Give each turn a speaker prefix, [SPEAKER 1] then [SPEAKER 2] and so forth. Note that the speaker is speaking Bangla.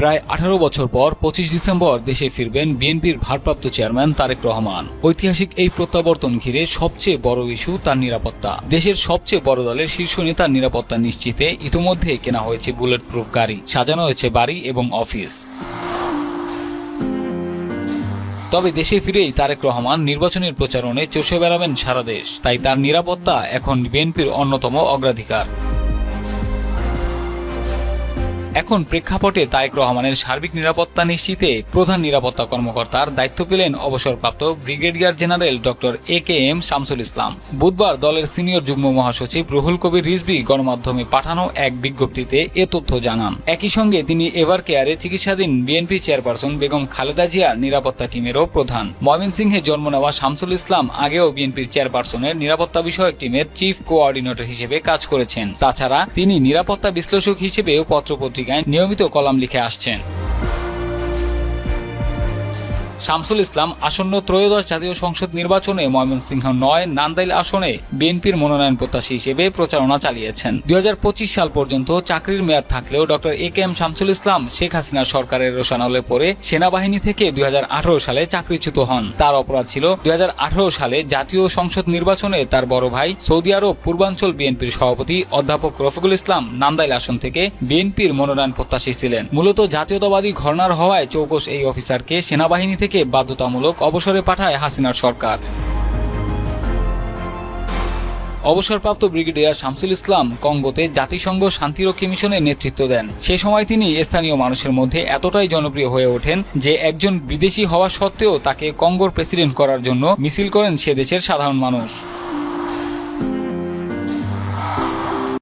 [SPEAKER 1] প্রায় 18 বছর পর 25 ডিসেম্বর দেশে ফিরবেন বিএনপির ভারপ্রাপ্ত চেয়ারম্যান তারেক রহমান। ঐতিহাসিক এই প্রত্যাবর্তন ঘিরে সবচেয়ে বড় ইস্যু তার নিরাপত্তা। দেশের সবচেয়ে বড় দলের শীর্ষ নেতার নিরাপত্তা নিশ্চিতে ইতিমধ্যে কেনা হয়েছে বুলেট প্রুফ গাড়ি, সাজানো হয়েছে বাড়ি এবং অফিস। তবে দেশে ফিরেই তারেক রহমান নির্বাচনের প্রচারণে চষে বেড়াবেন সারা দেশ, তাই তার নিরাপত্তা এখন বিএনপির অন্যতম অগ্রাধিকার। এখন প্রেক্ষাপটে তারেক রহমানের সার্বিক নিরাপত্তা নিশ্চিতে প্রধান নিরাপত্তা কর্মকর্তার দায়িত্ব পেলেন অবসরপ্রাপ্ত brigadier general doctor A K M Shamsul Islam. বুধবার দলের সিনিয়র যুগ্ম মহাসচিব রুহুল কবির রিজভী গণমাধ্যমে পাঠানো এক বিজ্ঞপ্তিতে এ তথ্য জানান। একই সঙ্গে তিনি এভার কেয়ারে চিকিৎসাধীন বিএনপি চেয়ারপারসন বেগম খালেদা জিয়ার নিরাপত্তা টিমেরও প্রধান। ময়মনসিংহে জন্ম নেওয়া শামসুল ইসলাম আগেও বিএনপির চেয়ারপারসনের নিরাপত্তা বিষয়ক টিমের চিফ কোঅর্ডিনেটর হিসেবে কাজ করেছেন। তাছাড়া তিনি নিরাপত্তা বিশ্লেষক হিসেবেও পত্রপত্রিকায় নিয়মিত কলাম লিখে আসছেন। শামসুল ইসলাম আসন্ন ত্রয়োদশ জাতীয় সংসদ নির্বাচনে ময়মনসিংহ ৯ নান্দাইল আসনে বিএনপির মনোনয়ন প্রত্যাশী হিসেবে প্রচারণা চালিয়েছেন। 2025 সাল পর্যন্ত চাকরির মেয়াদ থাকলেও ডক্টর একেএম শামসুল ইসলাম শেখ হাসিনা সরকারের রোষানলে পড়ে সেনাবাহিনী থেকে 2018 সালে চাকরিচ্যুত হন। তার অপরাধ ছিল 2018 সালে জাতীয় সংসদ নির্বাচনে তার বড় ভাই সৌদি আরব পূর্বাঞ্চল বিএনপির সভাপতি অধ্যাপক রফিকুল ইসলাম নান্দাইল আসন থেকে বিএনপির মনোনয়ন প্রত্যাশী ছিলেন। মূলত জাতীয়তাবাদী ঘরানার হওয়ায় চৌকস এই অফিসারকে সেনাবাহিনী থেকে বাধ্যতামূলক অবসরে পাঠায় হাসিনার সরকার। অবসরপ্রাপ্ত ব্রিগেডিয়ার শামসুল ইসলাম কঙ্গোতে জাতিসংঘ শান্তিরক্ষী মিশনের নেতৃত্ব দেন। সে সময় তিনি স্থানীয় মানুষের মধ্যে এতটাই জনপ্রিয় হয়ে ওঠেন যে একজন বিদেশি হওয়া সত্ত্বেও তাকে কঙ্গোর প্রেসিডেন্ট করার জন্য মিছিল করেন সে দেশের সাধারণ মানুষ।